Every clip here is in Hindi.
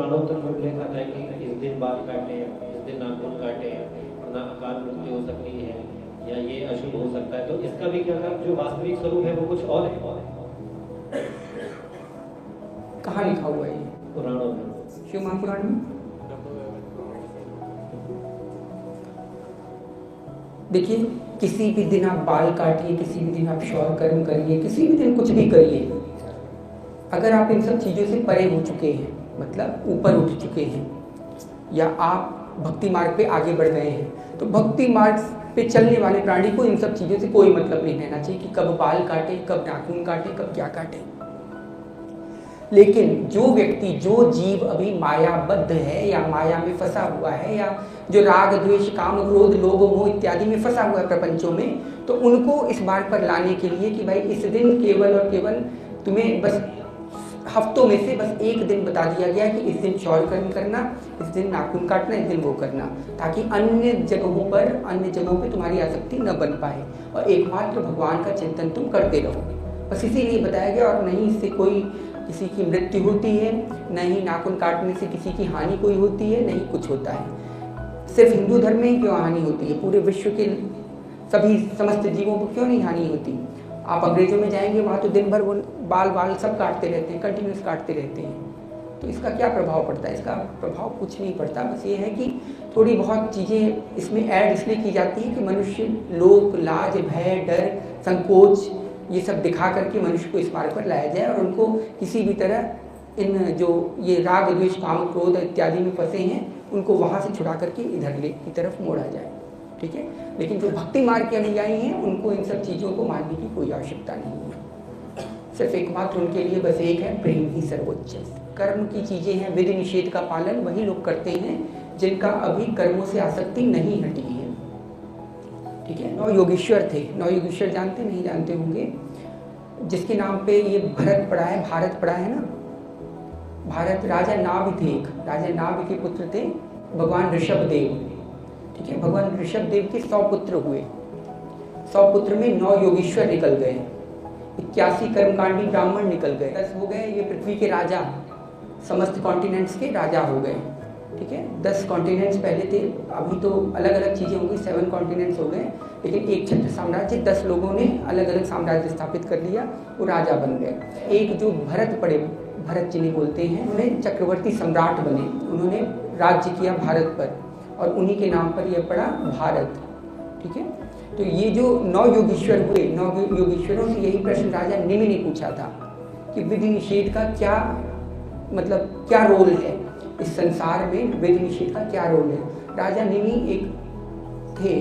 पुराणों में उल्लेख आता है कि इस दिन बाल काटे, इस दिन नाखून काटे, वरना अकाल मृत्यु हो सकती है या ये अशुभ हो सकता है। तो इसका भी क्या जो वास्तविक स्वरूप है वो कुछ और है? कहाँ लिखा हुआ है ये? पुराणों में, शिव महापुराण में। देखिए, किसी भी दिन आप बाल काटिए, किसी भी दिन आप शौर कर्म करिए, किसी भी दिन कुछ भी करिए, अगर आप इन सब चीज़ों से परे हो चुके हैं, मतलब ऊपर उठ चुके हैं, या आप भक्ति मार्ग पे आगे बढ़ गए हैं, तो भक्ति मार्ग पे चलने वाले प्राणी को इन सब चीज़ों से कोई मतलब नहीं रहना चाहिए कि कब बाल काटे, कब नाखून काटे, कब क्या काटे। लेकिन जो व्यक्ति, जो जीव अभी मायाबद्ध है या माया में फंसा हुआ है, या जो राग द्वेष काम क्रोध लोभ मोह इत्यादि में फंसा हुआ है प्रपंचों में, तो उनको इस बात पर लाने के लिए कि भाई इस दिन केवल और केवल तुम्हें बस हफ्तों में से बस एक दिन बता दिया गया कि इस दिन शौर्य कर्म करना, इस दिन नाखून काटना, इस दिन वो करना, ताकि अन्य जगहों पे तुम्हारी आसक्ति न बन पाए और एकमात्र भगवान का चिंतन तुम करते रहो। बस इसीलिए बताया गया। और नहीं इससे कोई किसी की मृत्यु होती है, नहीं नाखून काटने से किसी की हानि कोई होती है, नहीं कुछ होता है। सिर्फ हिंदू धर्म में ही क्यों हानि होती है, पूरे विश्व के सभी समस्त जीवों को क्यों नहीं हानि होती? आप अंग्रेजों में जाएंगे, वहाँ तो दिन भर वो बाल सब काटते रहते हैं, कंटिन्यूस काटते रहते हैं। तो इसका क्या प्रभाव पड़ता है? इसका प्रभाव कुछ नहीं पड़ता। बस ये है कि थोड़ी बहुत चीज़ें इसमें ऐड इसलिए की जाती है कि मनुष्य लोक लाज भय डर संकोच ये सब दिखा करके मनुष्य को इस मार्ग पर लाया जाए और उनको किसी भी तरह इन जो ये राग द्वेष काम क्रोध इत्यादि में फंसे हैं उनको वहाँ से छुड़ा करके इधर की तरफ मोड़ा जाए। ठीक है। लेकिन जो भक्ति मार्ग के अनुयायी हैं उनको इन सब चीज़ों को मानने की कोई आवश्यकता नहीं है। सिर्फ एकमात्र उनके लिए बस एक है, प्रेम ही सर्वोच्च। कर्म की चीज़ें हैं, विधि निषेध का पालन वही लोग करते हैं जिनका अभी कर्मों से आसक्ति नहीं हटी है। ठीक है। 9 योगेश्वर थे। 9 योगेश्वर जानते नहीं जानते होंगे, जिसके नाम पे ये भरत पड़ा है, भारत पड़ा है ना। भारत राजा नाभ थे, एक राजा नाभ के पुत्र थे भगवान ऋषभ देव। ठीक है। भगवान ऋषभ देव के 100 पुत्र हुए। 100 पुत्र में 9 योगेश्वर निकल गए, 81 कर्मकांडी ब्राह्मण निकल गए, 10 हो गए ये पृथ्वी के राजा, समस्त कॉन्टिनेंट्स के राजा हो गए। ठीक है। 10 कॉन्टिनेंट्स पहले थे, अभी तो अलग अलग चीज़ें हो गई, 7 कॉन्टिनेंट्स हो गए। लेकिन एक छत्र साम्राज्य 10 लोगों ने अलग अलग साम्राज्य स्थापित कर लिया, वो राजा बन गए। एक जो भरत पड़े, भरत जिन्हें बोलते हैं, उन्होंने चक्रवर्ती सम्राट बने, उन्होंने राज्य किया भारत पर और उन्हीं के नाम पर यह पड़ा भारत। ठीक है। तो ये जो 9 योगेश्वर हुए, 9 योगेश्वरों से यही प्रश्न राजा निमि ने पूछा था कि विधि निषेध का क्या मतलब क्या रोल है इस संसार में, विधि निषेध का क्या रोल है। राजा निमि एक थे,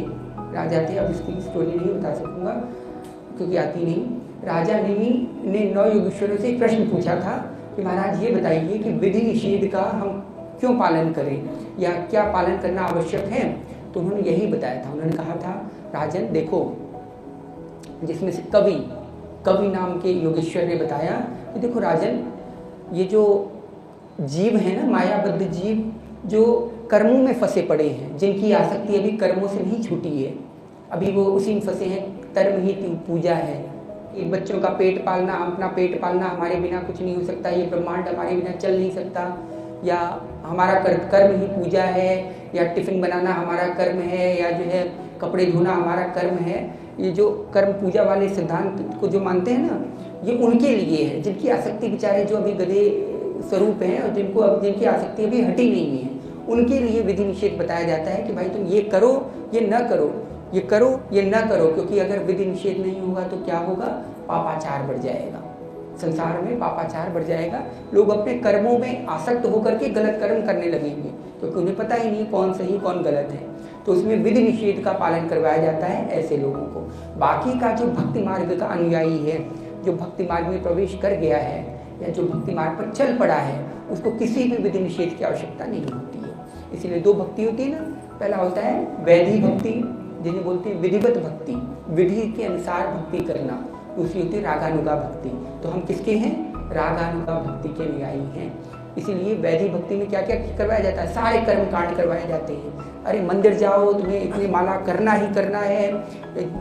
राजा थे, अब इसकी स्टोरी नहीं बता सकूंगा क्योंकि आती नहीं। राजा निमि ने 9 योगेश्वरों से एक प्रश्न पूछा था कि महाराज ये बताइए कि विधि निषेध का हम क्यों पालन करें या क्या पालन करना आवश्यक है। तो उन्होंने यही बताया था। उन्होंने कहा था राजन देखो, जिसमें से कवि नाम के योगेश्वर ने बताया कि देखो राजन, ये जो जीव है ना, मायाबद्ध जीव जो कर्मों में फंसे पड़े हैं, जिनकी आसक्ति अभी कर्मों से नहीं छूटी है, अभी वो उसी में फंसे हैं। कर्म ही पूजा है, ये बच्चों का पेट पालना, अपना पेट पालना हमारे बिना कुछ नहीं हो सकता, ये ब्रह्मांड हमारे बिना चल नहीं सकता, या हमारा कर्म ही पूजा है, या टिफिन बनाना हमारा कर्म है, या जो है कपड़े धोना हमारा कर्म है। ये जो कर्म पूजा वाले सिद्धांत को जो मानते हैं ना, ये उनके लिए है जिनकी आसक्ति बेचारे जो अभी गधे स्वरूप हैं और जिनकी आसक्ति अभी हटी नहीं है, उनके लिए विधि निषेध बताया जाता है कि भाई तुम ये करो, ये न करो, ये करो, ये न करो, क्योंकि अगर विधि निषेध नहीं होगा तो क्या होगा, पापाचार बढ़ जाएगा, संसार में पापाचार बढ़ जाएगा। लोग अपने कर्मों में आसक्त होकर के गलत कर्म करने लगेंगे क्योंकि उन्हें पता ही नहीं कौन सही कौन गलत है। तो उसमें विधि निषेध का पालन करवाया जाता है ऐसे लोगों को। बाकी का जो भक्ति मार्ग का अनुयायी है, जो भक्ति मार्ग में प्रवेश कर गया है या जो भक्ति मार्ग पर चल पड़ा है, उसको किसी भी विधि निषेध की आवश्यकता नहीं होती है। इसीलिए 2 भक्ति होती है ना, पहला होता है वैधि भक्ति जिन्हें बोलते हैं विधिवत भक्ति, विधि के अनुसार भक्ति करना। दूसरी होती है रागानुगा भक्ति। तो हम किसके हैं, रागानुगा भक्ति के अनुयायी हैं। इसीलिए वैदिक भक्ति में क्या क्या करवाया जाता है, सारे कर्म कांड करवाए जाते हैं। अरे मंदिर जाओ, तुम्हें इतनी माला करना ही करना है,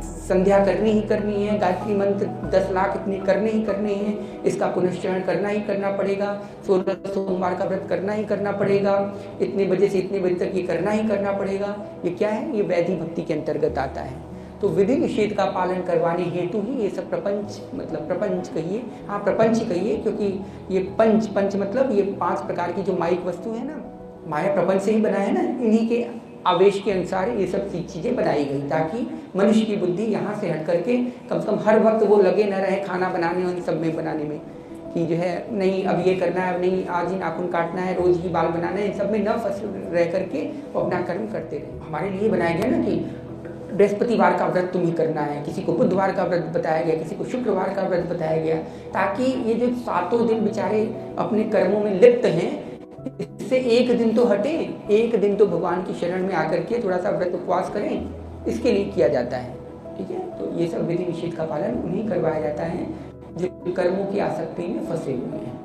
संध्या करनी ही करनी है, गायत्री मंत्र 10 लाख इतने करने ही करने हैं, इसका पुनश्चरण करना ही करना पड़ेगा, 16 सोमवार का व्रत करना ही करना पड़ेगा, इतने बजे से इतने बजे तक ये करना ही करना पड़ेगा। ये क्या है, ये वैदिक भक्ति के अंतर्गत आता है। तो विधि निषेध का पालन करवाने हेतु ही ये सब प्रपंच, मतलब प्रपंच कहिए, हाँ प्रपंच ही कहिए, क्योंकि ये पंच मतलब ये 5 प्रकार की जो माइक वस्तु है ना, माया प्रपंच से ही बना है ना, इन्हीं के आवेश के अनुसार ये सब चीज़ें बनाई गई, ताकि मनुष्य की बुद्धि यहाँ से हट करके कम से कम हर वक्त वो लगे न रहे खाना बनाने और सब में बनाने में, कि जो है नहीं अब ये करना है, अब नहीं आज ही नाखून काटना है, रोज ही बाल बनाना है, इन सब में न फंस रह करके वो अपना कर्म करते रहे। हमारे लिए बनाया गया ना कि बृहस्पतिवार का व्रत तुम्हें करना है, किसी को बुधवार का व्रत बताया गया, किसी को शुक्रवार का व्रत बताया गया, ताकि ये जो 7 दिन बेचारे अपने कर्मों में लिप्त हैं, इससे एक दिन तो हटे, एक दिन तो भगवान की शरण में आकर के थोड़ा सा व्रत उपवास करें, इसके लिए किया जाता है। ठीक है, तो ये सब विधि निषेध का पालन उन्हें करवाया जाता है जो कर्मों की आसक्ति में फंसे हुए हैं।